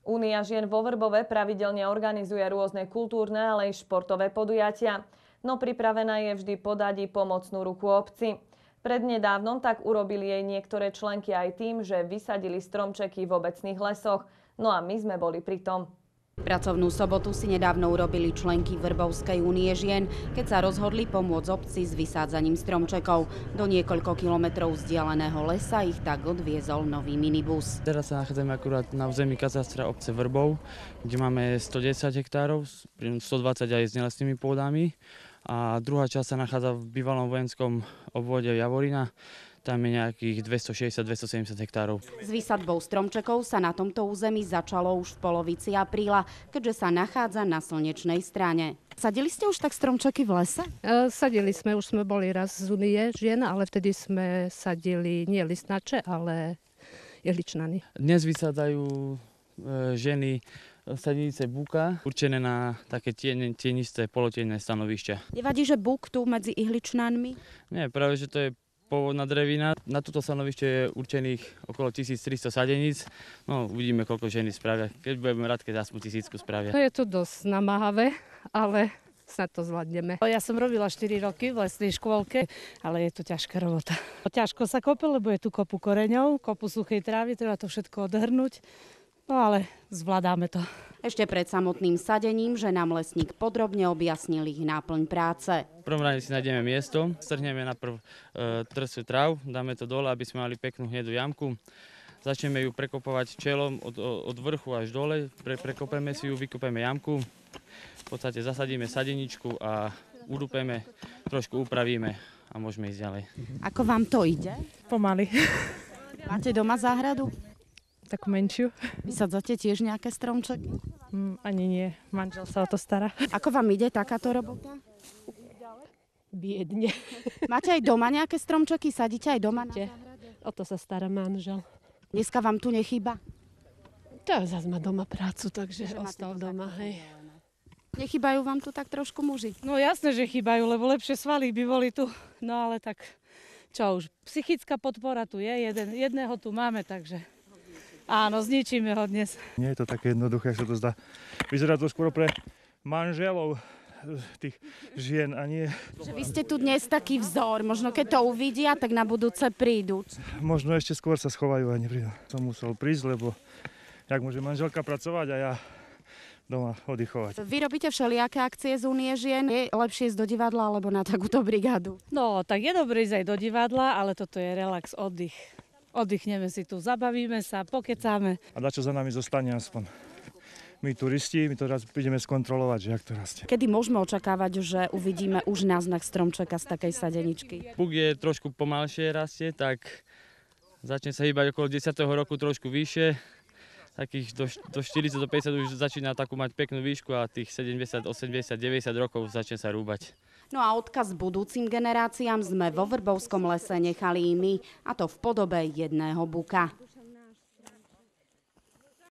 Únia žien vo Vrbove pravidelne organizuje rôzne kultúrne, ale aj športové podujatia. No pripravená je vždy podať i pomocnú ruku obci. Prednedávnom tak urobili jej niektoré členky aj tým, že vysadili stromčeky v obecných lesoch. No a my sme boli pri tom. Pracovnú sobotu si nedávno urobili členky Vrbovskej únie žien, keď sa rozhodli pomôcť obci s vysádzaním stromčekov. Do niekoľko kilometrov vzdialeného lesa ich tak odviezol nový minibus. Teraz sa nachádzame akurát na území katastra obce Vrbov, kde máme 110 hektárov, 120 aj s nelesnými pôdami. A druhá časť sa nachádza v bývalom vojenskom obvode Javorina. Tam je nejakých 260-270 hektárov. S výsadbou stromčekov sa na tomto území začalo už v polovici apríla, keďže sa nachádza na slnečnej strane. Sadili ste už tak stromčeky v lese? Sadili sme, už sme boli raz z únie žien, ale vtedy sme sadili nie listnače, ale jehličnany. Dnes vysadajú ženy sadenice búka, určené na také tienisté, polotienné stanovišťa. Nevadí, že búk tu medzi ihličnanmi? Nie, práve že to je pôvodná drevina. Na túto stanovište je určených okolo 1300 sadeníc. No, uvidíme, koľko ženy spravia. Keď budeme rád, keď aspoň 1000 spravia. To je to dosť namáhavé, ale snad to zvládneme. Ja som robila 4 roky v lesnej škôlke, ale je to ťažká robota. Ťažko sa kope, lebo je tu kopu koreňov, kopu suchej trávy, treba to všetko odhrnúť. No ale zvládame to. Ešte pred samotným sadením, že nám lesník podrobne objasnil ich náplň práce. V prvom rade si nájdeme miesto, strhneme najprv trsu tráv, dáme to dole, aby sme mali peknú hnedú jamku. Začneme ju prekopovať čelom od vrchu až dole, prekopeme si ju, vykopeme jamku. V podstate zasadíme sadeničku a udupeme, trošku upravíme a môžeme ísť ďalej. Ako vám to ide? Pomaly. Máte doma záhradu? Takú menšiu. Vysadzate tiež nejaké stromčeky? Ani nie. Manžel sa o to stará. Ako vám ide takáto robota? Biedne. Máte aj doma nejaké stromčeky? Sadíte aj doma na záhrade? O to sa stará manžel. Dneska vám tu nechýba? Tak zase má doma prácu, takže Že ostal máte to doma. tak Hej. Nechýbajú vám tu tak trošku muži? No jasné, že chýbajú, lebo lepšie svaly by boli tu. No ale tak, čo už, psychická podpora tu je, jedného tu máme, takže áno, zničíme ho dnes. Nie je to také jednoduché, ako sa to zdá. Vyzerá to skôr pre manželov tých žien a nie. Že vy ste tu dnes taký vzor, možno keď to uvidia, tak na budúce prídu. Možno ešte skôr sa schovajú a neprídu. Som musel prísť, lebo jak môže manželka pracovať a ja doma oddychovať. Vy robíte všelijaké akcie z únie žien. Je lepšie ísť do divadla alebo na takúto brigádu? No, tak je dobré ísť aj do divadla, ale toto je relax, oddych. Oddychneme si tu, zabavíme sa, pokecáme. A dačo za nami zostane aspoň. My turisti, my to raz prídeme skontrolovať, že jak to rastie. Kedy môžeme očakávať, že uvidíme už náznak stromčeka z takej sadeničky? Buk je trošku pomalšie rastie, tak začne sa hýbať okolo 10. roku trošku vyššie. Takých do 40, do 50 už začína takú mať peknú výšku a tých 70, 80, 90 rokov začne sa rúbať. No a odkaz budúcim generáciám sme vo Vrbovskom lese nechali i my, a to v podobe jedného buka.